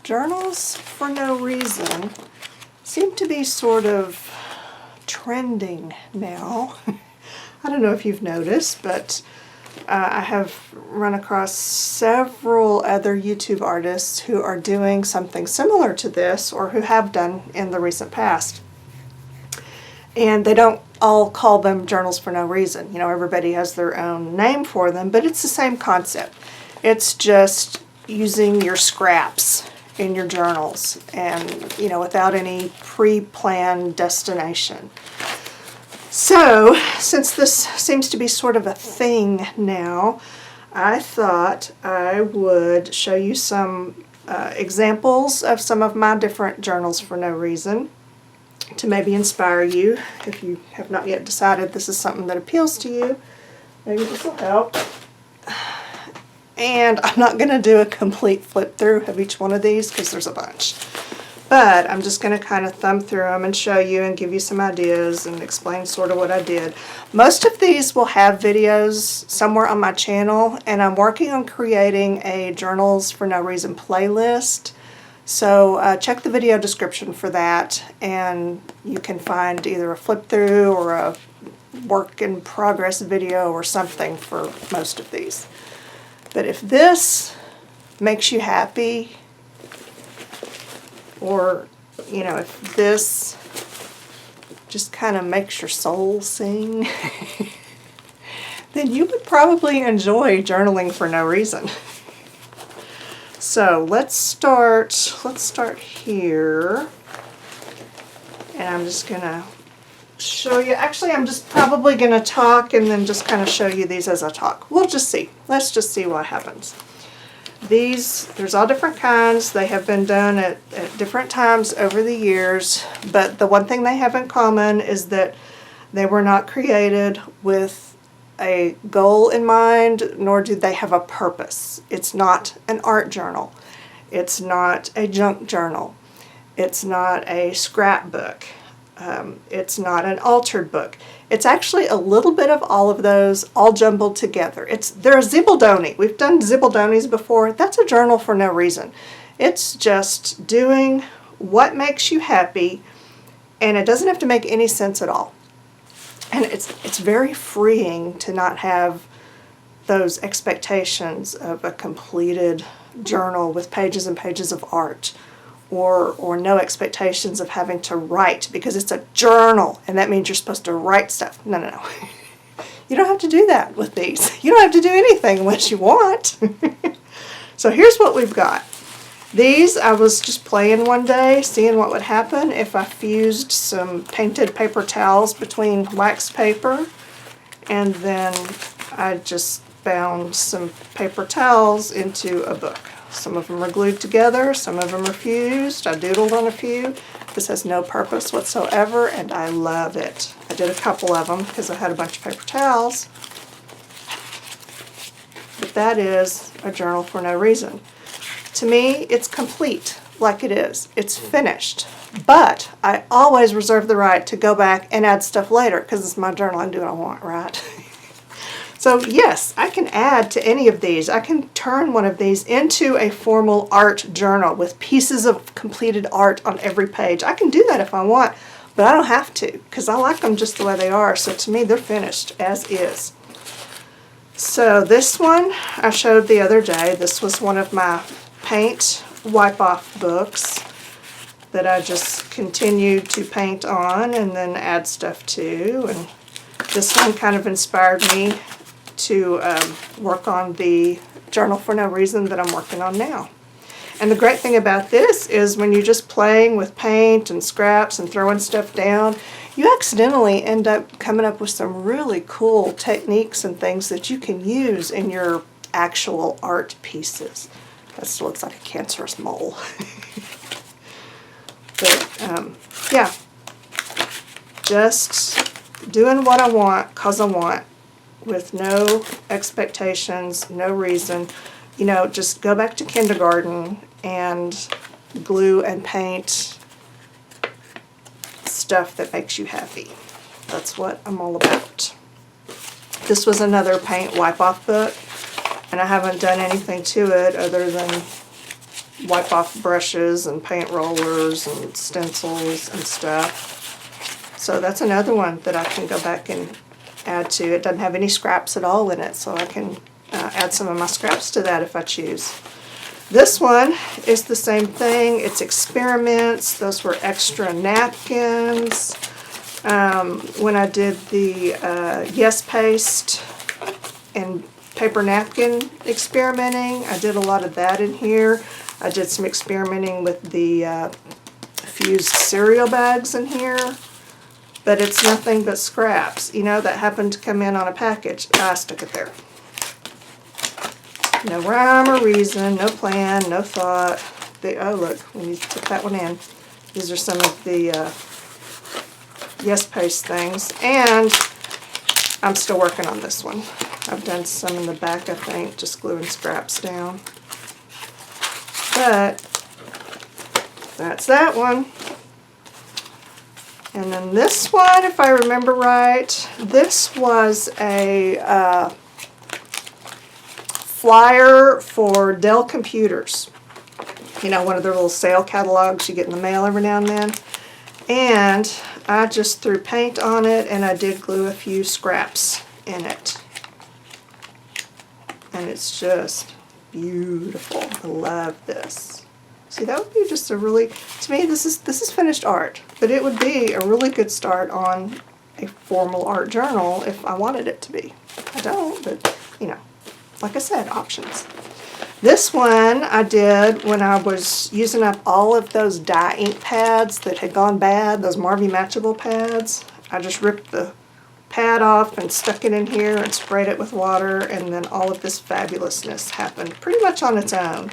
Journals for no reason seem to be sort of trending now. I don't know if you've noticed, but I have run across several other YouTube artists who are doing something similar to this, or who have done in the recent past. And they don't all call them journals for no reason. You know, everybody has their own name for them, but it's the same concept. It's just using your scraps in your journals, and, you know, without any pre-planned destination. So, since this seems to be sort of a thing now, I thought I would show you some examples of some of my different journals for no reason, to maybe inspire you if you have not yet decided this is something that appeals to you. Maybe this will help. And I'm not going to do a complete flip through of each one of these because there's a bunch. But I'm just going to kind of thumb through them and show you and give you some ideas and explain sort of what I did. Most of these will have videos somewhere on my channel, and I'm working on creating a Journals for No Reason playlist. So check the video description for that, and you can find either a flip through or a work in progress video or something for most of these. But if this makes you happy, or, you know, if this just kind of makes your soul sing, then you would probably enjoy journaling for no reason. So let's start here, and I'm just gonna show you. Actually, I'm just probably gonna talk and then just kind of show you these as I talk. We'll just see. Let's just see what happens. These, there's all different kinds. They have been done at different times over the years, but the one thing they have in common is that they were not created with a goal in mind, nor do they have a purpose. It's not an art journal. It's not a junk journal. It's not a scrapbook. It's not an altered book. It's actually a little bit of all of those all jumbled together. They're a zibbledoney. We've done zibbledoneys before. That's a journal for no reason. It's just doing what makes you happy, and it doesn't have to make any sense at all. And it's very freeing to not have those expectations of a completed journal with pages and pages of art, or no expectations of having to write, because it's a journal and that means you're supposed to write stuff. No, no, no. You don't have to do that with these. You don't have to do anything unless you want. So here's what we've got. These, I was just playing one day, seeing what would happen if I fused some painted paper towels between wax paper, and then I just bound some paper towels into a book. Some of them are glued together, some of them are fused. I doodled on a few. This has no purpose whatsoever, and I love it. I did a couple of them because I had a bunch of paper towels. But that is a journal for no reason. To me, it's complete, like it is. It's finished. But I always reserve the right to go back and add stuff later, because it's my journal. I can do what I want, right? So yes, I can add to any of these. I can turn one of these into a formal art journal with pieces of completed art on every page. I can do that if I want, but I don't have to, because I like them just the way they are. So to me, they're finished as is. So this one I showed the other day. This was one of my paint wipe-off books that I just continued to paint on and then add stuff to. And this one kind of inspired me to work on the journal for no reason that I'm working on now. And the great thing about this is when you're just playing with paint and scraps and throwing stuff down, you accidentally end up coming up with some really cool techniques and things that you can use in your actual art pieces. That still looks like a cancerous mole. But yeah, just doing what I want because I want, with no expectations, no reason. You know, just go back to kindergarten and glue and paint stuff that makes you happy. That's what I'm all about. This was another paint wipe-off book, and I haven't done anything to it other than wipe off brushes and paint rollers and stencils and stuff. So that's another one that I can go back and add to. It doesn't have any scraps at all in it, so I can add some of my scraps to that if I choose. This one is the same thing. It's experiments. Those were extra napkins. When I did the Yes Paste and paper napkin experimenting, I did a lot of that in here. I did some experimenting with the fused cereal bags in here, but it's nothing but scraps, you know, that happened to come in on a package. I stuck it there. No rhyme or reason, no plan, no thought. Oh look, when you put that one in, these are some of the Yes Paste things, and I'm still working on this one. I've done some in the back, I think, just gluing scraps down. But that's that one. And then this one, if I remember right, this was a flyer for Dell computers. You know, one of their little sale catalogs you get in the mail every now and then. And I just threw paint on it, and I did glue a few scraps in it. And it's just beautiful. I love this. See, that would be just a really, to me, this is finished art, but it would be a really good start on a formal art journal if I wanted it to be. I don't, but you know, like I said, options. This one I did when I was using up all of those dye ink pads that had gone bad, those Marvy Matchable pads. I just ripped the pad off and stuck it in here and sprayed it with water, and then all of this fabulousness happened pretty much on its own.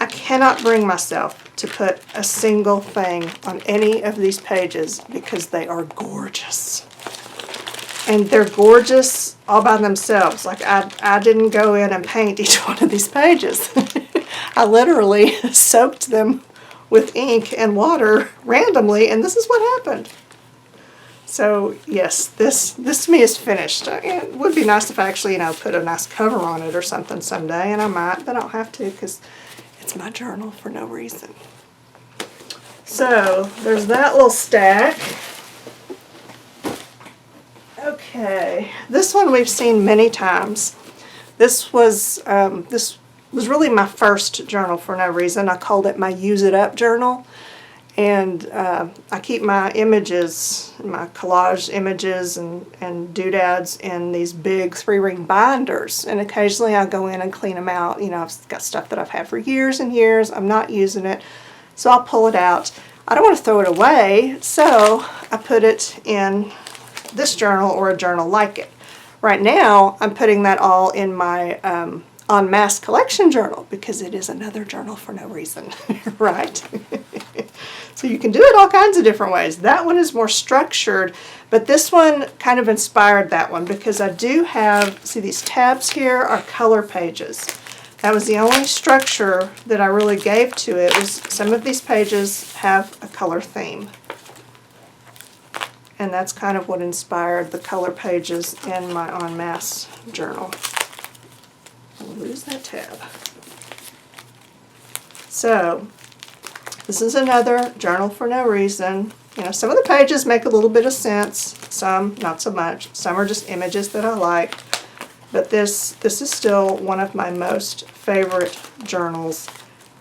I cannot bring myself to put a single thing on any of these pages because they are gorgeous. And they're gorgeous all by themselves. Like I didn't go in and paint each one of these pages. I literally soaked them with ink and water randomly, and this is what happened. So yes, this to me is finished. It would be nice if I actually, you know, put a nice cover on it or something someday, and I might, but I don't have to because it's my journal for no reason. So there's that little stack. Okay, this one we've seen many times. This was really my first journal for no reason. I called it my Use It Up journal. And I keep my images, my collage images and doodads in these big 3-ring binders. And occasionally I go in and clean them out. You know, I've got stuff that I've had for years and years. I'm not using it, so I'll pull it out. I don't want to throw it away, so I put it in this journal or a journal like it. Right now, I'm putting that all in my En Masse collection journal because it is another journal for no reason, right? So you can do it all kinds of different ways. That one is more structured, but this one kind of inspired that one because I do have, see these tabs here are color pages. That was the only structure that I really gave to it, was some of these pages have a color theme. And that's kind of what inspired the color pages in my En Masse journal. I'll lose that tab. So, this is another journal for no reason. You know, some of the pages make a little bit of sense, some not so much. Some are just images that I like. But this is still one of my most favorite journals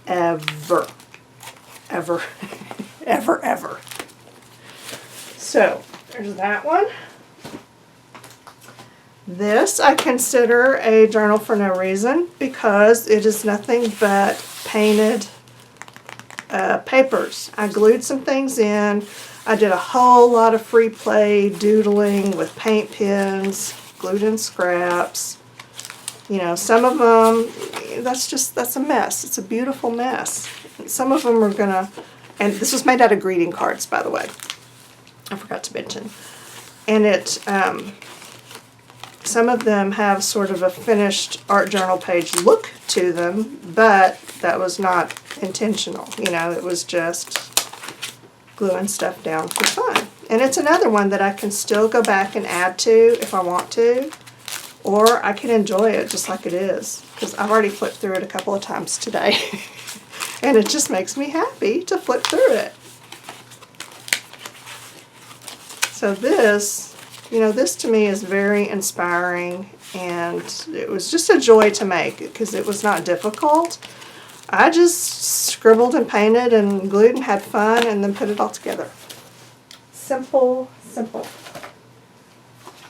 ever. Ever. Ever, ever. So, there's that one. This I consider a journal for no reason because it is nothing but painted papers. I glued some things in. I did a whole lot of free play doodling with paint pens, glued in scraps. You know, some of them, that's a mess. It's a beautiful mess. Some of them are gonna, and this was made out of greeting cards, by the way. I forgot to mention. And it, some of them have sort of a finished art journal page look to them, but that was not intentional. You know, it was just gluing stuff down for fun. And it's another one that I can still go back and add to if I want to, or I can enjoy it just like it is, because I've already flipped through it a couple of times today. And it just makes me happy to flip through it. So this, you know, this to me is very inspiring, and it was just a joy to make because it was not difficult. I just scribbled and painted and glued and had fun and then put it all together. Simple, simple.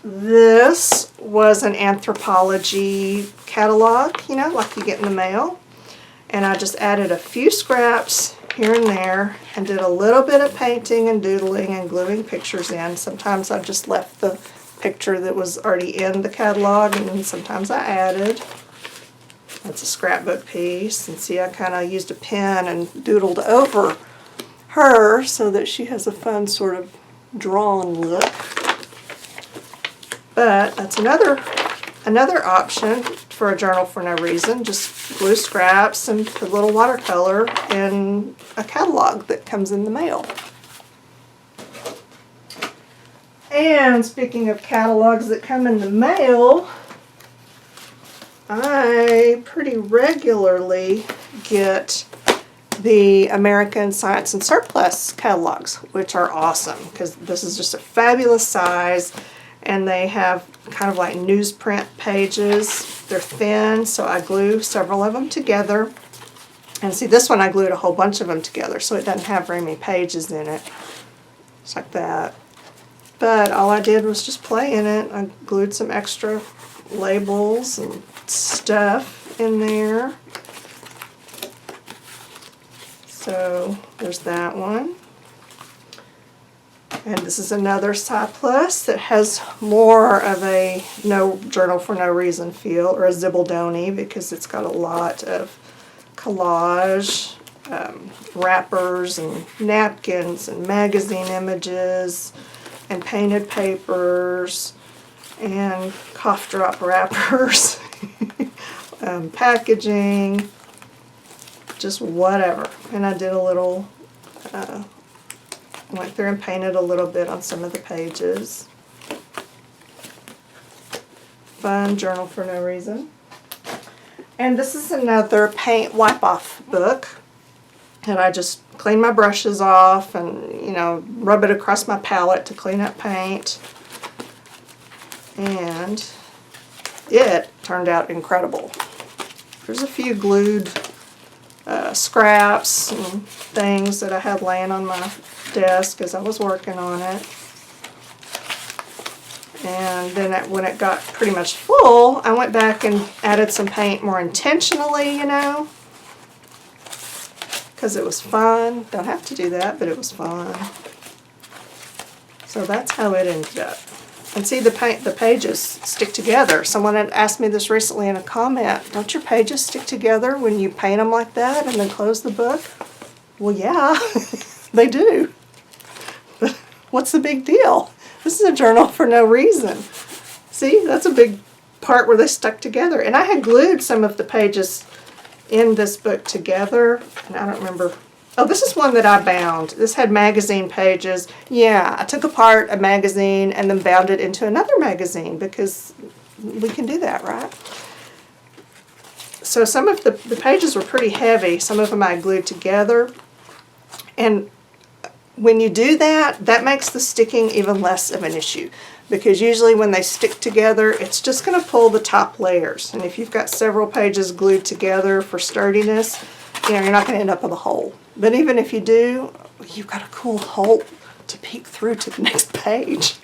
This was an Anthropology catalog, you know, like you get in the mail. And I just added a few scraps here and there and did a little bit of painting and doodling and gluing pictures in. Sometimes I just left the picture that was already in the catalog, and then sometimes I added. That's a scrapbook piece, and see, I kind of used a pen and doodled over her so that she has a fun sort of drawn look. But that's another option for a journal for no reason. Just glue scraps and put a little watercolor in a catalog that comes in the mail. And speaking of catalogs that come in the mail, I pretty regularly get the American Science and Surplus catalogs, which are awesome because this is just a fabulous size, and they have kind of like newsprint pages. They're thin, so I glue several of them together. And see, this one I glued a whole bunch of them together, so it doesn't have very many pages in it. It's like that. But all I did was just play in it. I glued some extra labels and stuff in there. So there's that one. And this is another Surplus that has more of a no journal for no reason feel, or a zibbledoney, because it's got a lot of collage, wrappers and napkins and magazine images and painted papers and cough drop wrappers, packaging, just whatever. And I did a little, went through and painted a little bit on some of the pages. Fun journal for no reason. And this is another paint wipe-off book. And I just clean my brushes off and, you know, rub it across my palette to clean up paint. And it turned out incredible. There's a few glued scraps and things that I had laying on my desk as I was working on it. And then when it got pretty much full, I went back and added some paint more intentionally, you know, because it was fun. Don't have to do that, but it was fun. So that's how it ended up. And see, the pages stick together. Someone had asked me this recently in a comment. Don't your pages stick together when you paint them like that and then close the book? Well, yeah, they do. But what's the big deal? This is a journal for no reason. See, that's a big part where they stuck together. And I had glued some of the pages in this book together, and I don't remember. Oh, this is one that I bound. This had magazine pages. Yeah, I took apart a magazine and then bound it into another magazine because we can do that, right? So some of the pages were pretty heavy. Some of them I glued together. And when you do that, that makes the sticking even less of an issue, because usually when they stick together, it's just going to pull the top layers. And if you've got several pages glued together for sturdiness, you know, you're not going to end up with a hole. But even if you do, you've got a cool hole to peek through to the next page.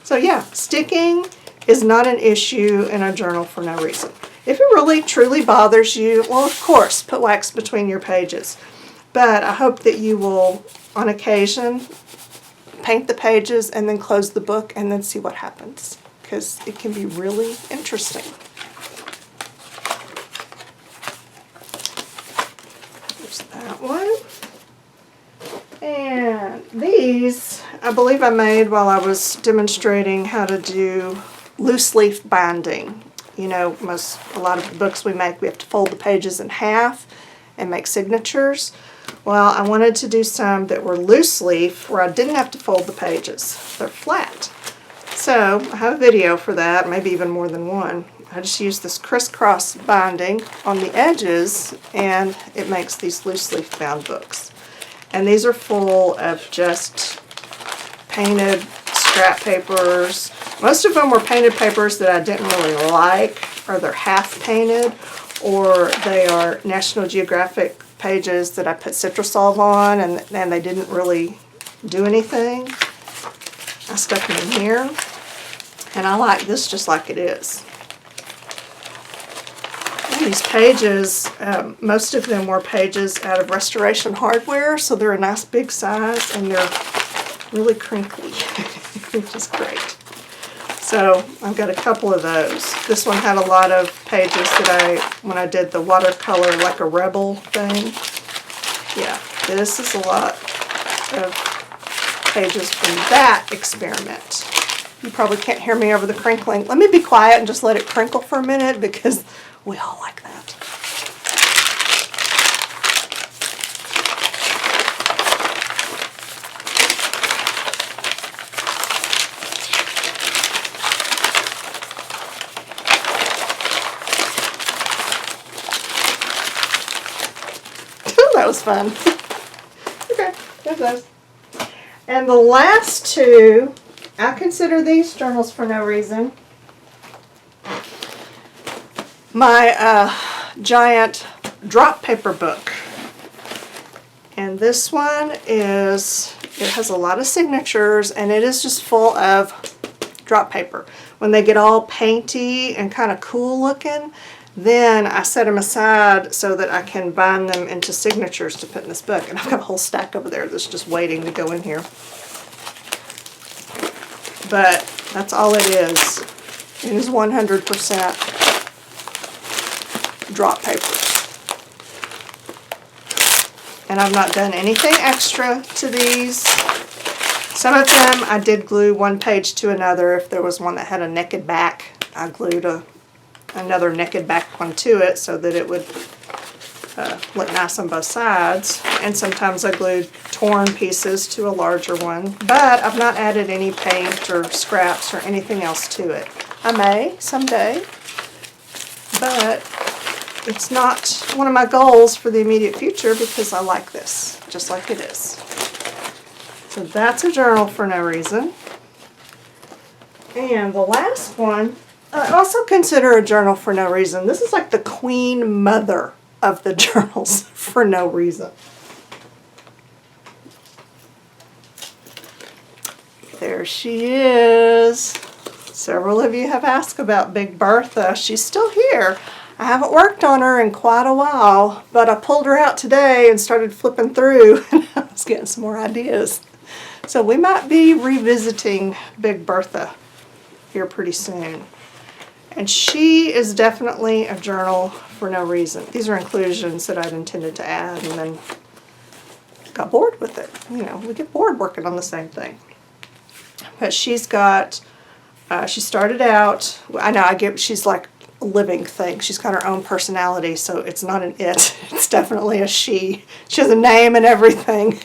So yeah, sticking is not an issue in a journal for no reason. If it really truly bothers you, well, of course, put wax between your pages. But I hope that you will, on occasion, paint the pages and then close the book and then see what happens, because it can be really interesting. There's that one. And these, I believe I made while I was demonstrating how to do loose leaf binding. You know, a lot of the books we make, we have to fold the pages in half and make signatures. Well, I wanted to do some that were loose leaf where I didn't have to fold the pages. They're flat. So I have a video for that, maybe even more than one. I just use this crisscross binding on the edges, and it makes these loose leaf bound books. And these are full of just painted scrap papers. Most of them were painted papers that I didn't really like, or they're half painted, or they are National Geographic pages that I put Citrusol on and they didn't really do anything. I stuck them in here, and I like this just like it is. And these pages, most of them were pages out of Restoration Hardware, so they're a nice big size and they're really crinkly, which is great. So I've got a couple of those. This one had a lot of pages that when I did the watercolor like a rebel thing. Yeah, this is a lot of pages from that experiment. You probably can't hear me over the crinkling. Let me be quiet and just let it crinkle for a minute because we all like that. That was fun. Okay, there's those. And the last two, I consider these journals for no reason. My giant drop paper book. And this one it has a lot of signatures, and it is just full of drop paper. When they get all painty and kind of cool looking, then I set them aside so that I can bind them into signatures to put in this book. And I've got a whole stack over there that's just waiting to go in here. But that's all it is. It is 100% drop paper. And I've not done anything extra to these. Some of them I did glue one page to another. If there was one that had a naked back, I glued another naked back one to it so that it would look nice on both sides. And sometimes I glued torn pieces to a larger one. But I've not added any paint or scraps or anything else to it. I may someday, but it's not one of my goals for the immediate future because I like this just like it is. So that's a journal for no reason. And the last one, I also consider a journal for no reason. This is like the queen mother of the journals for no reason. There she is. Several of you have asked about Big Bertha. She's still here. I haven't worked on her in quite a while, but I pulled her out today and started flipping through, and I was getting some more ideas. So we might be revisiting Big Bertha here pretty soon. And she is definitely a journal for no reason. These are inclusions that I'd intended to add and then got bored with it. You know, we get bored working on the same thing. But she's got, she started out, I know she's like a living thing. She's got her own personality, so it's not an it. It's definitely a she. She has a name and everything.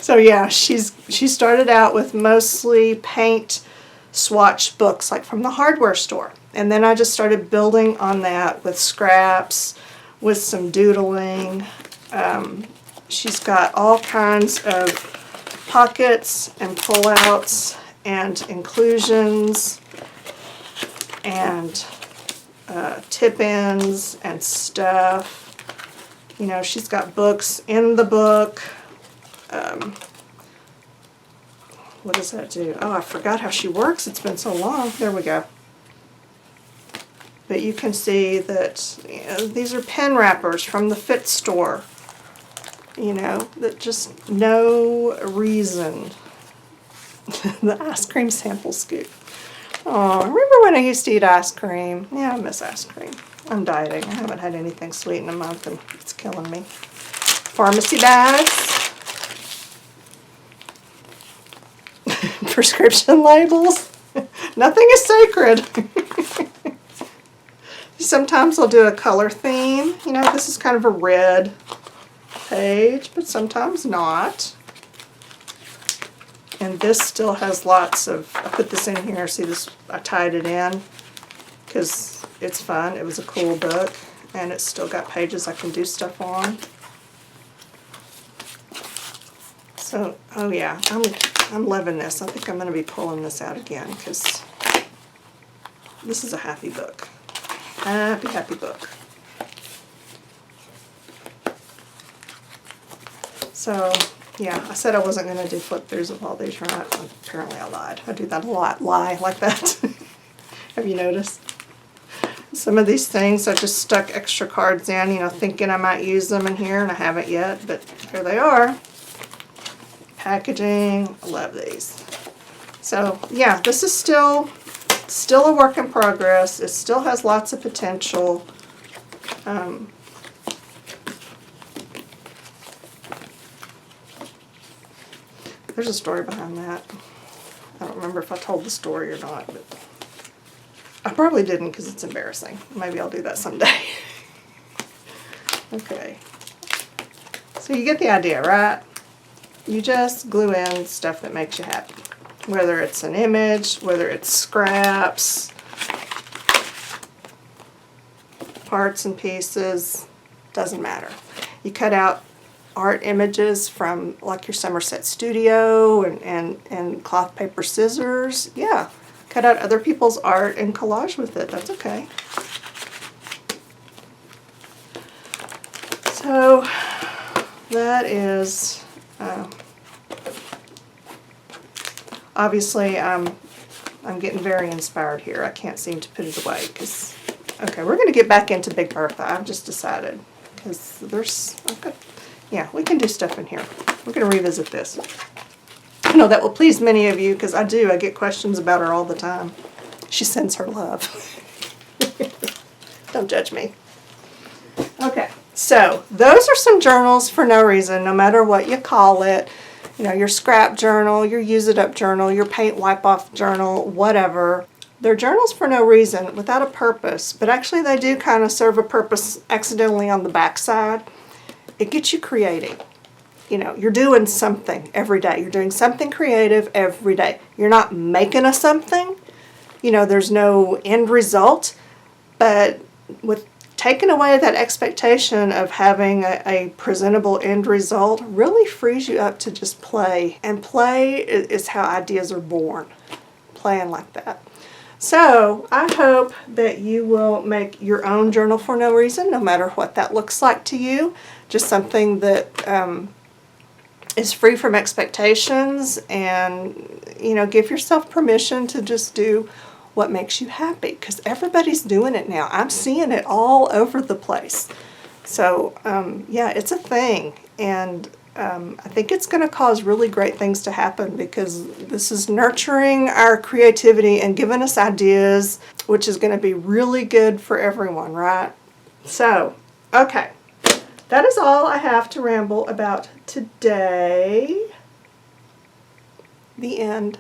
So yeah, she started out with mostly paint swatch books like from the hardware store, and then I just started building on that with scraps, with some doodling. She's got all kinds of pockets and pullouts and inclusions and tip-ins and stuff. You know, she's got books in the book. What does that do? Oh, I forgot how she works. It's been so long. There we go. But you can see that, you know, these are pen wrappers from the Fit store. You know, that just no reason. The ice cream sample scoop. Oh, remember when I used to eat ice cream? Yeah, I miss ice cream. I'm dieting. I haven't had anything sweet in a month and it's killing me. Pharmacy bags. Prescription labels. Nothing is sacred. Sometimes I'll do a color theme. You know, this is kind of a red page, but sometimes not. And this still has lots of, I put this in here, see this, I tied it in because it's fun. It was a cool book, and it's still got pages I can do stuff on. So, oh yeah, I'm loving this. I think I'm going to be pulling this out again because this is a happy book. Happy, happy book. So, yeah, I said I wasn't going to do flip throughs of all these, right? Apparently I lied. I do that a lot. Lie like that. Have you noticed? Some of these things I just stuck extra cards in, you know, thinking I might use them in here, and I haven't yet, but here they are. Packaging, I love these. So yeah, this is still a work in progress. It still has lots of potential. There's a story behind that. I don't remember if I told the story or not, but I probably didn't because it's embarrassing. Maybe I'll do that someday. Okay. So you get the idea, right? You just glue in stuff that makes you happy. Whether it's an image, whether it's scraps, parts and pieces, doesn't matter. You cut out art images from like your Somerset Studio and cloth paper scissors. Yeah, cut out other people's art and collage with it. That's okay. So that is obviously I'm getting very inspired here. I can't seem to put it away because, okay, we're going to get back into Big Bertha. I've just decided because there's, okay, yeah, we can do stuff in here. We're going to revisit this. I know that will please many of you because I get questions about her all the time. She sends her love. Don't judge me. Okay, so those are some journals for no reason, no matter what you call it. You know, your scrap journal, your use it up journal, your paint wipe off journal, whatever. They're journals for no reason, without a purpose, but actually they do kind of serve a purpose accidentally on the backside. It gets you creating. You know, you're doing something every day. You're doing something creative every day. You're not making a something. You know, there's no end result, but with taking away that expectation of having a presentable end result really frees you up to just play. And play is how ideas are born. Playing like that. So I hope that you will make your own journal for no reason, no matter what that looks like to you. Just something that is free from expectations, and, you know, give yourself permission to just do what makes you happy, because everybody's doing it now. I'm seeing it all over the place. So yeah, it's a thing, and I think it's going to cause really great things to happen, because this is nurturing our creativity and giving us ideas, which is going to be really good for everyone, right? So, okay, that is all I have to ramble about today. The end.